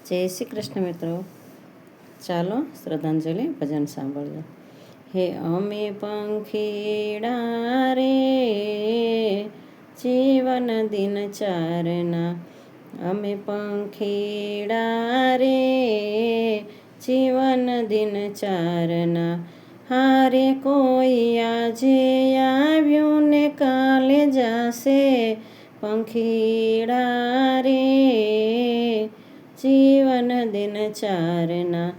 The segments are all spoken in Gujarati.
જય શ્રી કૃષ્ણ મિત્રો, ચાલો શ્રદ્ધાંજલિ ભજન સાંભળજો. હે અમે પંખીડા રે જીવન દિન ચારના, અમે પંખીડા રે જીવન દિન ચારના. હારે કોઈ આજે આવ્યું ને કાલે જાશે, પંખીડા રે જીવન દિન ચારના.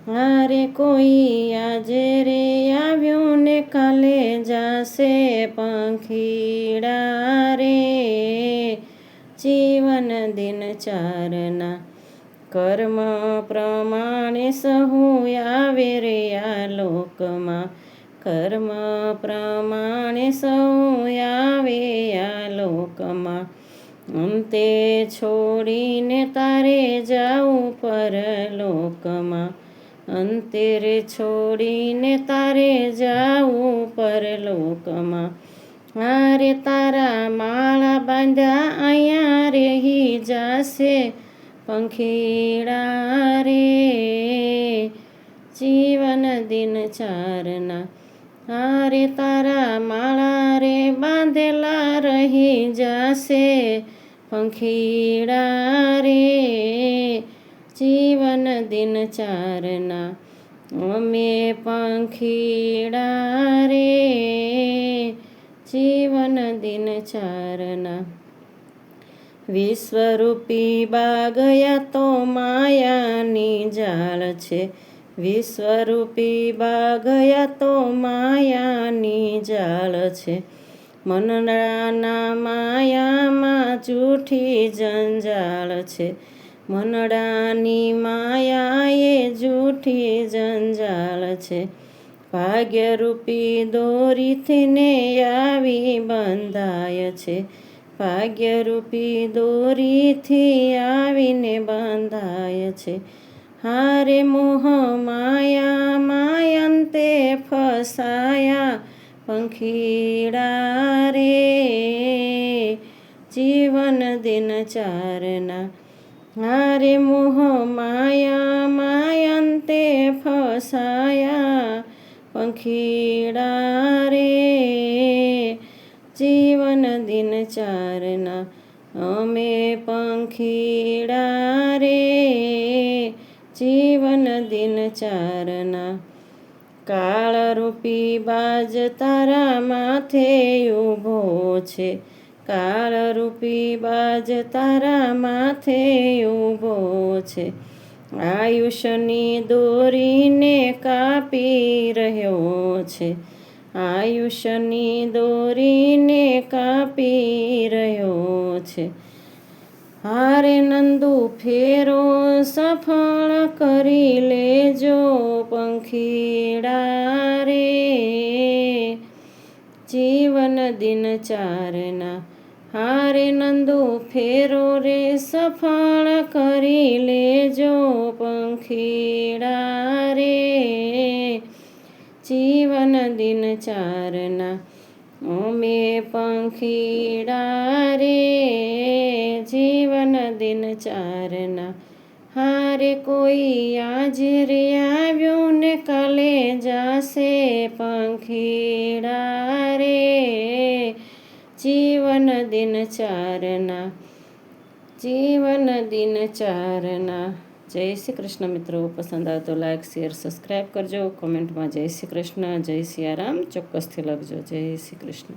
હારે કોઈ આજે રે આવ્યું ને કાલે જાશે, પંખીડા રે જીવન દિન ચારના. કર્મ પ્રમાણે સહુ આવે રે આ લોકમાં, કર્મ પ્રમાણે સહુ આવે આ લોકમાં. અંતે છોડીને તારે જાવું પરલોકમાં, અંતે રે છોડીને તારે જાવું પરલોકમાં. હારે તારા માળા બાંધ્યા અહીંયા રહી જાશે, પંખીડા રે જીવન દિન ચારના. હારે તારા માળા રે બાંધેલા રહી જાશે, પંખીડા રે જીવન દિન ચારના. અમે પંખીડા રે જીવન દિન ચારના. વિશ્વરૂપી બાગયા તો માયાની જાળ છે, વિશ્વરૂપી બાગયા તો માયાની જાળ છે. મનડાના માયામાં જૂઠી જંજાળ છે, મનડાની માયા એ જૂઠી જંજાળ છે. ભાગ્યરૂપી દોરીથી ને આવી બંધાય છે, ભાગ્યરૂપી દોરીથી આવીને બંધાય છે. હારે મોહ માયા માયંતે ફસાયા, પંખીડા રે જીવન દિન ચારના. હારે મોહ માયા માયંતે ફસાયા, પંખીડા રે જીવન દિન ચારના. અમે પંખીડા રે જીવન દિન ચારના. કાળરૂપી બાજ તારા માથે ઊભો છે, કાળરૂપી બાજ તારા માથે ઊભો છે. આયુષ્યની દોરીને કાપી રહ્યો છે, આયુષ્યની દોરીને કાપી રહ્યો છે. હારે નંદુ ફેરો સફળ કરી લેજો, પંખીડા રે જીવન દિન ચારના. હારે નંદુ ફેરો રે સફળ કરી લેજો, પંખીડા રે જીવન દિન ચારના. અમે પંખીડા રે જીવન દિન ચારના. હારે કોઈ આજે રે આવ્યું ને કાલે જાશે, પંખીડા રે જીવન દિન ચારના, જીવન દિન ચારના. જય શ્રી કૃષ્ણ મિત્રો, પસંદ આવે તો લાઈક શેર સબસ્ક્રાઈબ કરજો. કોમેન્ટમાં જય શ્રી કૃષ્ણ જય સિયારામ ચોક્કસથી લખજો. જય શ્રી કૃષ્ણ.